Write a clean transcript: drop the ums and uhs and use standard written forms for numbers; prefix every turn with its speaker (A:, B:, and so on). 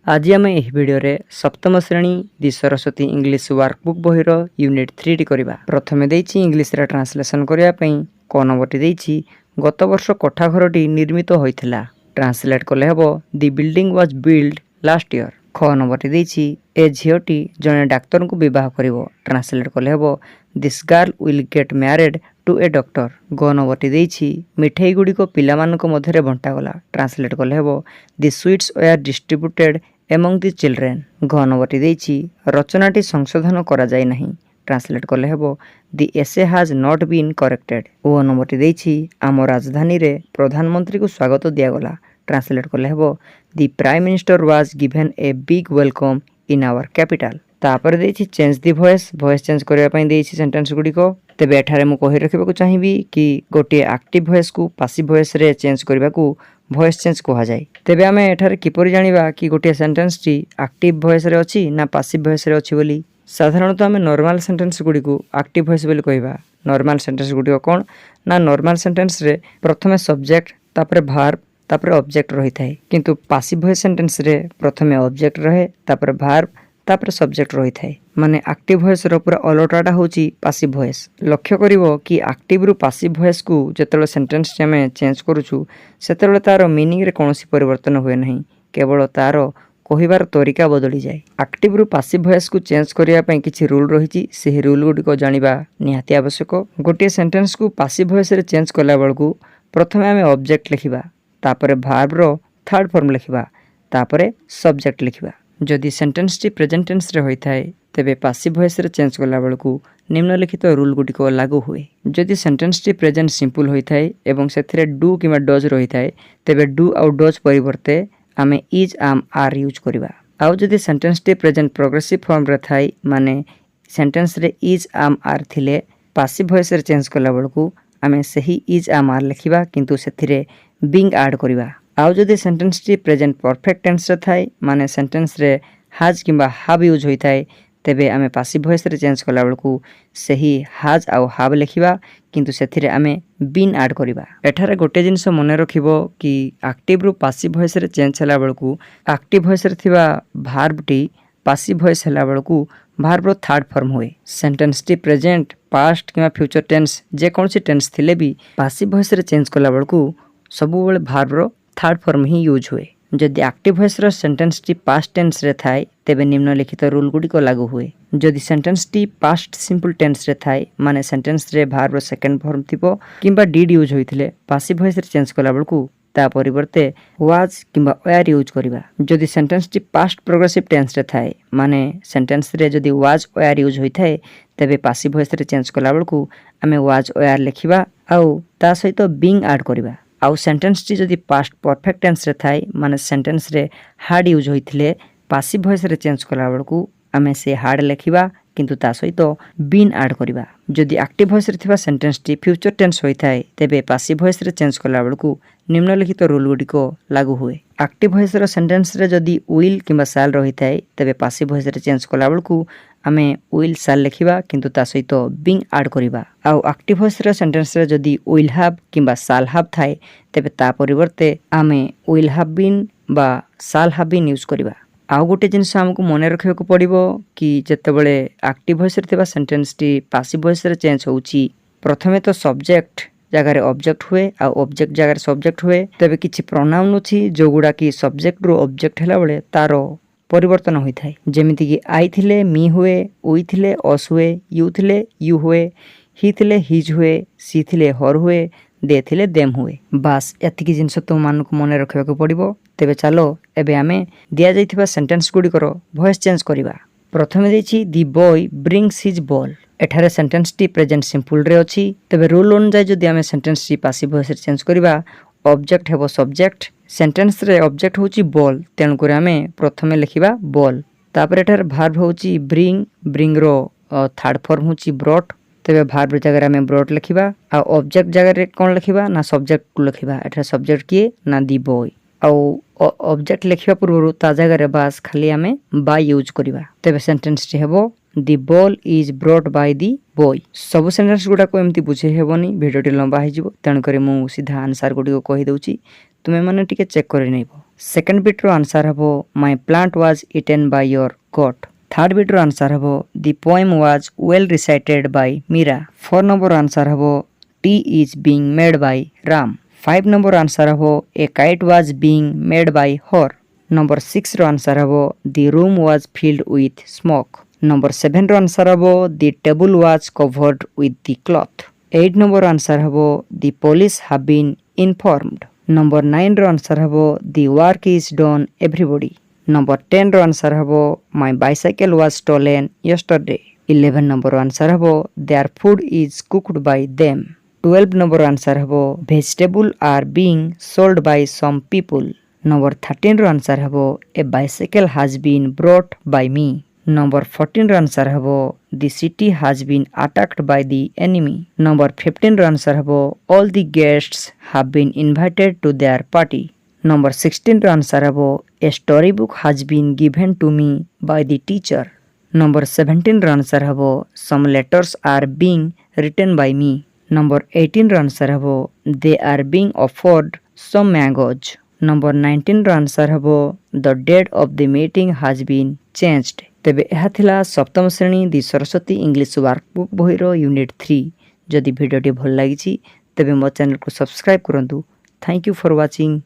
A: आज आम यह भिडियो सप्तम श्रेणी दि सरस्वती इंग्लिश वर्कबुक बहिर यूनिट 3 टी करबा। प्रथमे देइछि इंग्लिश रा ट्रांसलेशन करिया पई क नंबरटी देइछि गत वर्ष कोठा घरटी निर्मित होइथिला। ट्रांसलेट कले हबो the building was build last year. ख नंबरटी देइछि ए झियोटी जने डाक्टर को विवाह करिवो। ट्रांसलेट कले हबो this girl will get married to a doctor. ग नंबरटी देइछि मिठाई गुडी को पिला मानको मध्यरे बंटा गला। ट्रांसलेट कले हबो the sweets were distributed among the children. घ नंबरटी देइछि रचनाटी संशोधन करा जाय नाही। ट्रांसलेट कले हबो दि एसे हैज नॉट बीन करेक्टेड। ओ नंबरटी देइछि आम राजधानी रे प्रधानमंत्री को स्वागत दिया गला। ट्रांसलेट कले हबो the prime minister was given a big welcome in our capital. तापर देइछि चेंज दि वॉइस चेंज करिया पई देइछि सेंटेंस गुडी को। तेबे एठारे मु कहि रखिबा को चाहिबी कि गोटे एक्टिव वॉइस को पैसिव वॉइस रे चेंज करिबा को वॉइस चेंज कहा जाय। तेबे आमे एठारे किपरि जानिबा कि गोटे सेंटेंस टी एक्टिव वॉइस रे अछि ना पैसिव वॉइस रे अछि बोली। साधारणतः आमे नॉर्मल सेंटेंस गुडी को एक्टिव वॉइस बोली कहबा। नॉर्मल सेंटेंस गुडी को कोन ना नॉर्मल सेंटेंस रे प्रथमे सब्जेक्ट तापर वर्ब तापर ऑब्जेक्ट रही थाए, किंतु पैसिव वॉइस सेंटेंस रे प्रथमे ऑब्जेक्ट रहे तापर वर्ब तापर सब्जेक्ट रही थाए। माने एक्टिव वॉइस रो पूरा अलटाटा होची पैसिव वॉइस। लक्ष्य करिवो कि एक्टिव रु पैसिव वॉइस को जेतले सेंटेंस रे हमें चेंज करूछु सेतले तार मीनिंग रे कोनोसी परिवर्तन होय नहीं, केवल तार कहिबार तरीका बदली जाय। एक्टिव रु पैसिव वॉइस को चेंज करिया पई किछि रूल रहिछि, सेही रूल गुडी को जानिबा निहाती आवश्यक। गोटे सेंटेंस को पैसिव वॉइस रे चेंज कला बेलकू प्रथमे हमें ऑब्जेक्ट लिखिबा, तापरे वर्ब रो थर्ड फॉर्म लिखिबा, तापरे सब्जेक्ट लिखिबा। जदि सेंटेंस टी प्रेजेंट टेंस रे होई थाए तेबे पैसिव वॉइस रे चेंज कला बेलकू निम्नलिखित रूल गुडी को लागू हुए। जदि सेंटेंस टी प्रेजेंट सिंपल होई थाए एवं सेथिरे डू किबा डज रही थाए तेबे डू आउ डज परिवर्ते आमे इज आम आर यूज करिबा। आउ जदि सेंटेंस टी प्रेजेंट प्रोग्रेसिव फॉर्म रे थाए माने सेंटेंस रे इज आम आर थिले पैसिव वॉइस रे चेंज कला बेलकू आमे सही इज आम आर लिखिबा, किंतु सेथिरे बिंग ऐड करिबा। आउ जदि सेंटेंस टी प्रेजेंट परफेक्ट टेंस रे थाए माने सेंटेंस रे हैज किबा हैव यूज होई थाए तेबे आमे पैसिव वॉइस रे चेंज कला बेलकू सही हैज आउ हैव लिखिबा, किंतु सेथिरे आमे बीन ऐड करिबा। एठारे गोटे जिंस मने रखिबो कि एक्टिव रु पैसिव वॉइस रे चेंज हला बेलकू एक्टिव वॉइस रे थिबा वर्ब टी पैसिव वॉइस हला बेलकू वर्ब रो थर्ड फॉर्म हुए। सेंटेंस टी प्रेजेंट पास्ट किबा फ्यूचर टेंस जे कोनसी टेंस थिले भी पैसिव वॉइस रे चेंज कला बेलकू सबु बेले वर्ब रो थर्ड फॉर्म ही यूज हुए। जदि एक्टिव वॉइस रो सेंटेंस टी पास्ट टेंस रे थाए तेबे निम्नलिखित रूल गुडी को लागू हुए। जदि सेंटेंस टी पास्ट सिंपल टेंस रे थाए माने सेंटेंस रे वर्ब रो सेकंड फॉर्म थिबो किबा डिड यूज होइथिले पैसिव वॉइस रे चेंज कला बेलकू ता परिवर्ते वाज किबा वेयर यूज करिबा। जदि सेंटेंस टी पास्ट प्रोग्रेसिव टेंस रे थाए माने सेंटेंस रे जदि वाज वेयर यूज होइथाए तेबे पैसिव वॉइस रे चेंज कला बेलकू आमे वाज वेयर लिखिबा आउ ता सहित बीइंग ऐड करिबा। आउ सेंटेंस टी जदि पास्ट परफेक्ट टेंस रे थाए माने सेंटेंस रे हार्ड यूज होइथिले पैसिव वॉइस रे चेंज कला बेलकू आमे से हार्ड लिखिबा, किंतु ता सहित बीन ऐड करिबा। जदि एक्टिव वॉइस रे थिबा सेंटेंस टी फ्यूचर टेंस होइथाए तेबे पैसिव वॉइस रे चेंज कला बेलकू निम्नलिखित रूल गुडी को लागू हुए। एक्टिव वॉइस रो सेंटेंस रे जदि विल किबा शैल रहिथाए तेबे पैसिव वॉइस रे चेंज कला बेलकू आमे विल शैल लिखिबा, किंतु ता सहित बीइंग ऐड करिबा। आउ एक्टिव वॉइस रो सेंटेंस रे जदि विल हैव किबा शैल हैव थाए तेबे ता परिवर्ते आमे विल हैव बीन बा शैल हैव बीन यूज करिबा। आउ गोटे जिंस हमकु मने रखियो को पड़िबो कि जेतेबेले एक्टिव वॉइस रे थिबा सेंटेंस टी पैसिव वॉइस रे चेंज होउची प्रथमे तो सब्जेक्ट जगह रे ऑब्जेक्ट हुए आउ ऑब्जेक्ट जगह रे सब्जेक्ट हुए, तेबे किछि प्रोनाउन अछि जोगुडा की सब्जेक्ट रो ऑब्जेक्ट हला बेले तारो परिवर्तन होई थाए। जेमिति कि आई थिले मी हुए, उई थिले अस हुए, यू थिले यू हुए, ही थिले हिज हुए, सी थिले हर हुए, दे थिले देम हुए। बास एतिकी जिंस तो मान को मने रखियो को पड़िबो। तेबे चलो एबे आमे दिया जाइथिबा सेंटेंस गुडी करो वॉइस चेंज करिबा। प्रथमे देछि the boy brings his ball. एठारे सेंटेंस टी प्रेजेंट सिंपल रे अछि, तेबे रूल अनुसार जदि आमे सेंटेंस टी पैसिव वॉइस रे चेंज करिबा ऑब्जेक्ट हेबो सब्जेक्ट, सेंटेंस रे ऑब्जेक्ट होची बॉल तेनु करे आमे प्रथमे लिखिबा बॉल। तापर एठारे वर्ब होची ब्रिंग, ब्रिंग रो थर्ड फॉर्म होची ब्रॉट, तेबे वर्ब जगह रे आमे ब्रॉट लिखिबा। आ ऑब्जेक्ट जगह रे कोन लिखिबा ना सब्जेक्ट को लिखिबा। एठारे सब्जेक्ट किए ना दी बॉय। आउ ऑब्जेक्ट लिखिबा पूर्व ता जगह रे बास खाली आमे बाय यूज करिबा। तेबे सेंटेंस टी हेबो the ball is brought by the boy. सब सेंटेंस गुडा को एमती बुझे हेबोनी, वीडियो टी लंबा हे जिवो, तेनु करे मु सीधा आंसर गुडी को कहि दउची, तुमे माने टिके चेक करि नैबो। सेकेंड बिट्र आंसर हम my plant was eaten by your goat. Third बिट्र आंसर हम the poem was well recited by Meera. 4 number answer हम tea is being made by Ram. 5 number answer हम a kite was being made by her. Number 6 रो answer हम the room was filled with smoke. Number 7 रो answer हम the table was covered with the cloth. 8 number answer हम the police have been informed. Number 9 रो answer हम the work is done everybody. Number 10 रो answer हम my bicycle was stolen yesterday. 11 number answer हम their food is cooked by them. 12 number answer हम vegetable are being sold by some people. Number 13 रो answer हम a bicycle has been brought by me. Number 14 रो answer हम the city has been attacked by the enemy. Number 15 रो answer हम all the guests have been invited to their party. Number 16 रो answer हम a story book has been given to me by the teacher. Number 17 रो answer हम some letters are being written by me. Number 18 रो answer हम they are being offered some mangoes. Number 19 रो answer हम the date of the meeting has been changed. तेबे यह थिला सप्तम श्रेणी दी सरस्वती इंग्लिश वर्कबुक बहिरो यूनिट 3। जदि वीडियोटी भल लागिछि तेबे मो चैनल को सब्सक्राइब करंतु। Thank you for watching.